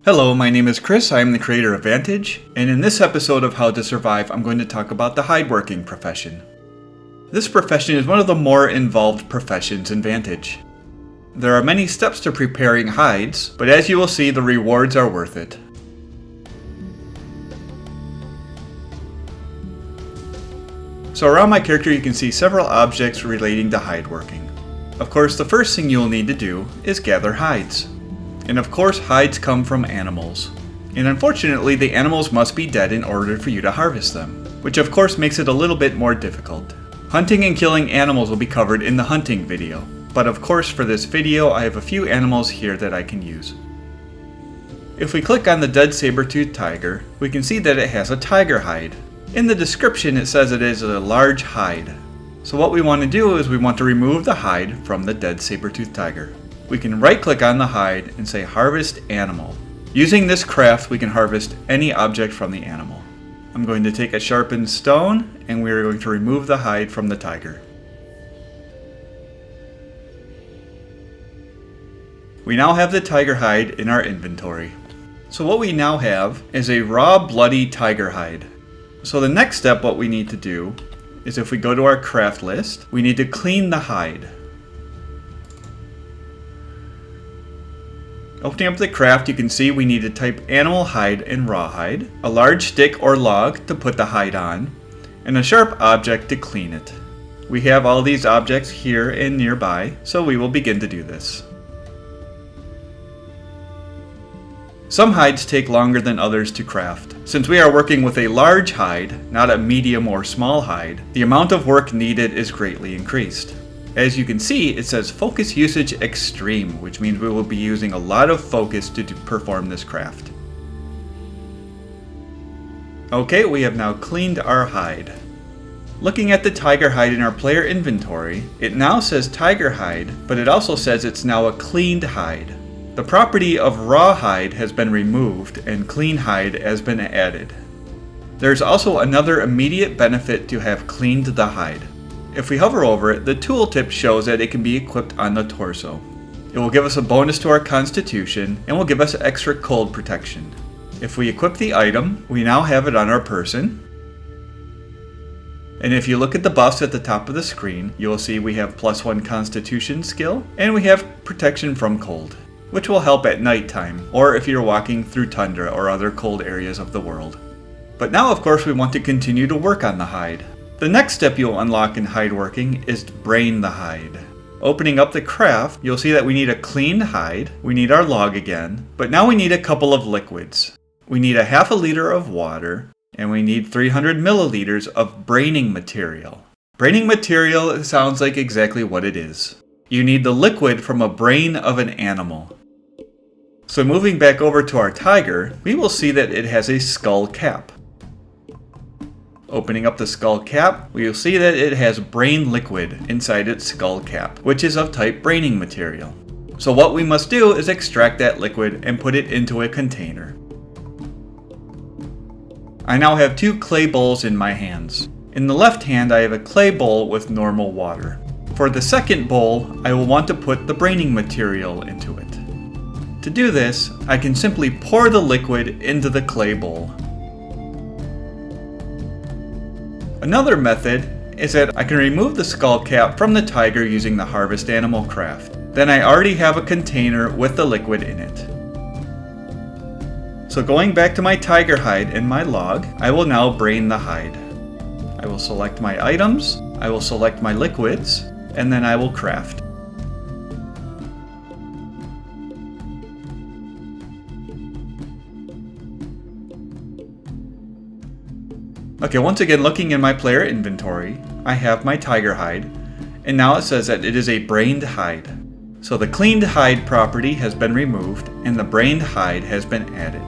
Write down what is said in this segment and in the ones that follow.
Hello, my name is Chris. I am the creator of Vantage, and in this episode of How to Survive, I'm going to talk about the hideworking profession. This profession is one of the more involved professions in Vantage. There are many steps to preparing hides, but as you will see, the rewards are worth it. So around my character you can see several objects relating to hideworking. Of course, the first thing you will need to do is gather hides. And of course, hides come from animals. And unfortunately, the animals must be dead in order for you to harvest them, which of course makes it a little bit more difficult. Hunting and killing animals will be covered in the hunting video, but of course for this video I have a few animals here that I can use. If we click on the dead saber-toothed tiger, we can see that it has a tiger hide. In the description it says it is a large hide. So what we want to do is we want to remove the hide from the dead saber-toothed tiger. We can right click on the hide and say harvest animal. Using this craft we can harvest any object from the animal. I'm going to take a sharpened stone and we are going to remove the hide from the tiger. We now have the tiger hide in our inventory. So what we now have is a raw bloody tiger hide. So the next step what we need to do is if we go to our craft list, we need to clean the hide. Opening up the craft, you can see we need to type animal hide and rawhide, a large stick or log to put the hide on, and a sharp object to clean it. We have all these objects here and nearby, so we will begin to do this. Some hides take longer than others to craft. Since we are working with a large hide, not a medium or small hide, the amount of work needed is greatly increased. As you can see, it says focus usage extreme, which means we will be using a lot of focus to perform this craft. Okay, we have now cleaned our hide. Looking at the tiger hide in our player inventory, it now says tiger hide, but it also says it's now a cleaned hide. The property of raw hide has been removed and clean hide has been added. There's also another immediate benefit to have cleaned the hide. If we hover over it, the tooltip shows that it can be equipped on the torso. It will give us a bonus to our constitution and will give us extra cold protection. If we equip the item, we now have it on our person. And if you look at the buffs at the top of the screen, you will see we have +1 constitution skill and we have protection from cold, which will help at nighttime or if you're walking through tundra or other cold areas of the world. But now of course we want to continue to work on the hide. The next step you'll unlock in hideworking is to brain the hide. Opening up the craft, you'll see that we need a cleaned hide, we need our log again, but now we need a couple of liquids. We need a half a liter of water, and we need 300 milliliters of braining material. Braining material sounds like exactly what it is. You need the liquid from a brain of an animal. So moving back over to our tiger, we will see that it has a skull cap. Opening up the skull cap, we will see that it has brain liquid inside its skull cap, which is of type braining material. So what we must do is extract that liquid and put it into a container. I now have 2 clay bowls in my hands. In the left hand I have a clay bowl with normal water. For the second bowl, I will want to put the braining material into it. To do this, I can simply pour the liquid into the clay bowl. Another method is that I can remove the skull cap from the tiger using the harvest animal craft. Then I already have a container with the liquid in it. So going back to my tiger hide and my log, I will now brain the hide. I will select my items, I will select my liquids, and then I will craft. Okay, once again looking in my player inventory, I have my tiger hide, and now it says that it is a brained hide. So the cleaned hide property has been removed and the brained hide has been added.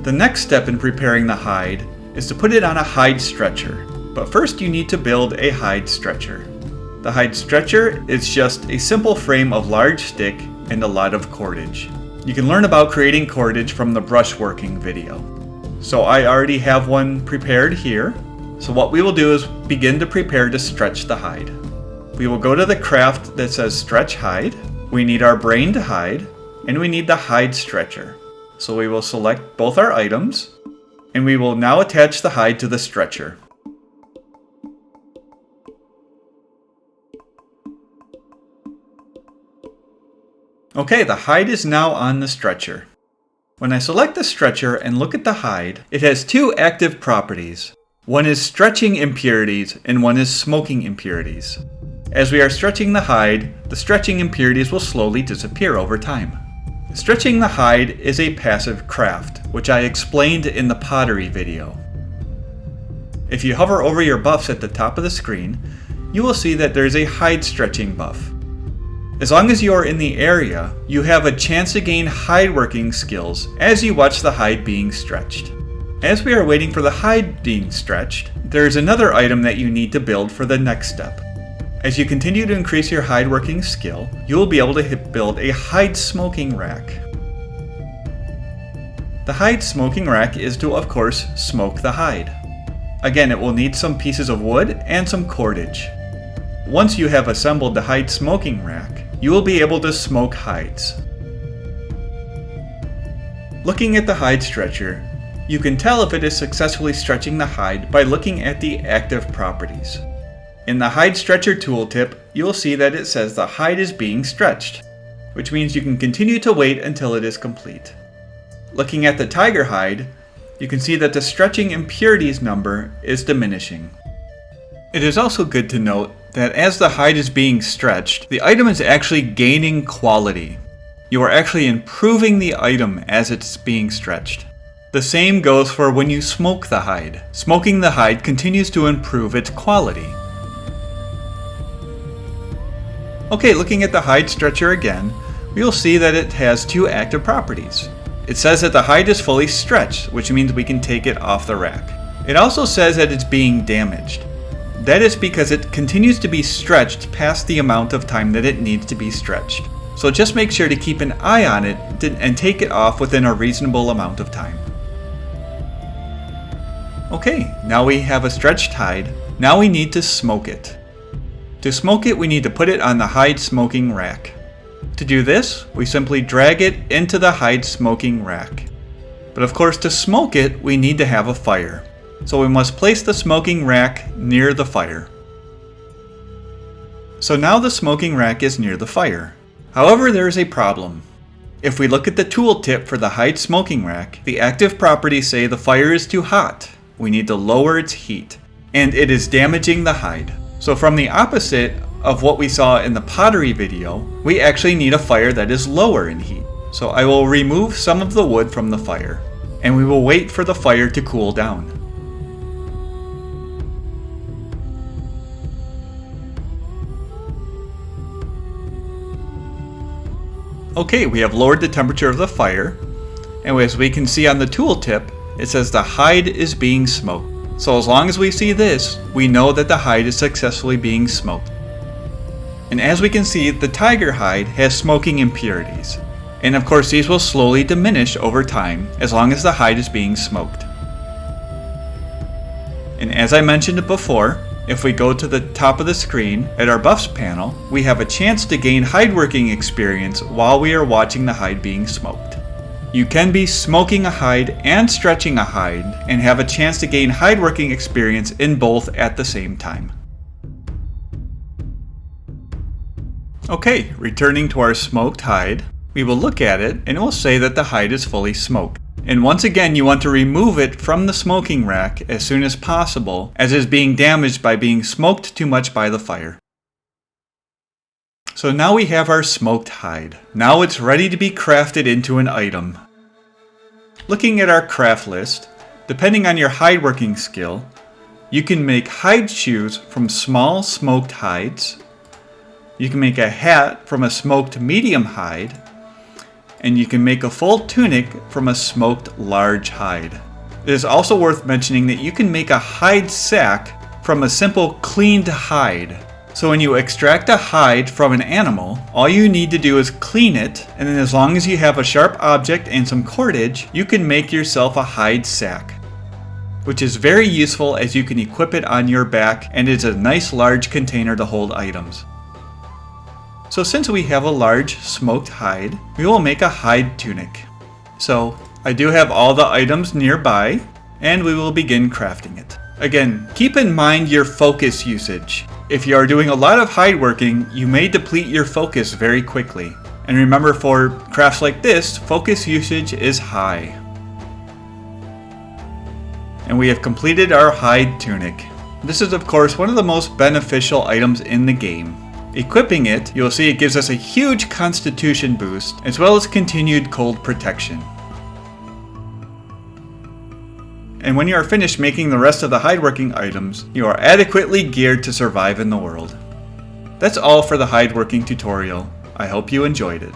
The next step in preparing the hide is to put it on a hide stretcher, but first you need to build a hide stretcher. The hide stretcher is just a simple frame of large stick and a lot of cordage. You can learn about creating cordage from the brushworking video. So I already have one prepared here. So what we will do is begin to prepare to stretch the hide. We will go to the craft that says stretch hide. We need our brained hide, and we need the hide stretcher. So we will select both our items, and we will now attach the hide to the stretcher. Okay, the hide is now on the stretcher. When I select the stretcher and look at the hide, it has two active properties. One is stretching impurities and one is smoking impurities. As we are stretching the hide, the stretching impurities will slowly disappear over time. Stretching the hide is a passive craft, which I explained in the pottery video. If you hover over your buffs at the top of the screen, you will see that there is a hide stretching buff. As long as you are in the area, you have a chance to gain hide working skills as you watch the hide being stretched. As we are waiting for the hide being stretched, there is another item that you need to build for the next step. As you continue to increase your hide working skill, you will be able to build a hide smoking rack. The hide smoking rack is to, of course, smoke the hide. Again, it will need some pieces of wood and some cordage. Once you have assembled the hide smoking rack, you will be able to smoke hides. Looking at the hide stretcher, you can tell if it is successfully stretching the hide by looking at the active properties. In the hide stretcher tooltip, you will see that it says the hide is being stretched, which means you can continue to wait until it is complete. Looking at the tiger hide, you can see that the stretching impurities number is diminishing. It is also good to note that as the hide is being stretched, the item is actually gaining quality. You are actually improving the item as it's being stretched. The same goes for when you smoke the hide. Smoking the hide continues to improve its quality. Okay, looking at the hide stretcher again, we will see that it has two active properties. It says that the hide is fully stretched, which means we can take it off the rack. It also says that it's being damaged. That is because it continues to be stretched past the amount of time that it needs to be stretched. So just make sure to keep an eye on it and take it off within a reasonable amount of time. Okay, now we have a stretched hide. Now we need to smoke it. To smoke it, we need to put it on the hide smoking rack. To do this, we simply drag it into the hide smoking rack. But of course, to smoke it, we need to have a fire. So we must place the smoking rack near the fire. So now the smoking rack is near the fire. However, there is a problem. If we look at the tooltip for the hide smoking rack, the active properties say the fire is too hot. We need to lower its heat, and it is damaging the hide. So from the opposite of what we saw in the pottery video, we actually need a fire that is lower in heat. So I will remove some of the wood from the fire, and we will wait for the fire to cool down. Okay, we have lowered the temperature of the fire, and as we can see on the tooltip, it says the hide is being smoked. So as long as we see this, we know that the hide is successfully being smoked. And as we can see, the tiger hide has smoking impurities. And of course these will slowly diminish over time as long as the hide is being smoked. And as I mentioned before, if we go to the top of the screen at our buffs panel, we have a chance to gain hide working experience while we are watching the hide being smoked. You can be smoking a hide and stretching a hide and have a chance to gain hide working experience in both at the same time. Okay, returning to our smoked hide, we will look at it and it will say that the hide is fully smoked. And once again, you want to remove it from the smoking rack as soon as possible, as it is being damaged by being smoked too much by the fire. So now we have our smoked hide. Now it's ready to be crafted into an item. Looking at our craft list, depending on your hide working skill, you can make hide shoes from small smoked hides. You can make a hat from a smoked medium hide. And you can make a full tunic from a smoked large hide. It is also worth mentioning that you can make a hide sack from a simple cleaned hide. So when you extract a hide from an animal, all you need to do is clean it, and then as long as you have a sharp object and some cordage, you can make yourself a hide sack, which is very useful as you can equip it on your back and is a nice large container to hold items. So since we have a large smoked hide, we will make a hide tunic. So I do have all the items nearby, and we will begin crafting it. Again, keep in mind your focus usage. If you are doing a lot of hide working, you may deplete your focus very quickly. And remember, for crafts like this, focus usage is high. And we have completed our hide tunic. This is of course one of the most beneficial items in the game. Equipping it, you'll see it gives us a huge constitution boost, as well as continued cold protection. And when you are finished making the rest of the hideworking items, you are adequately geared to survive in the world. That's all for the hideworking tutorial. I hope you enjoyed it.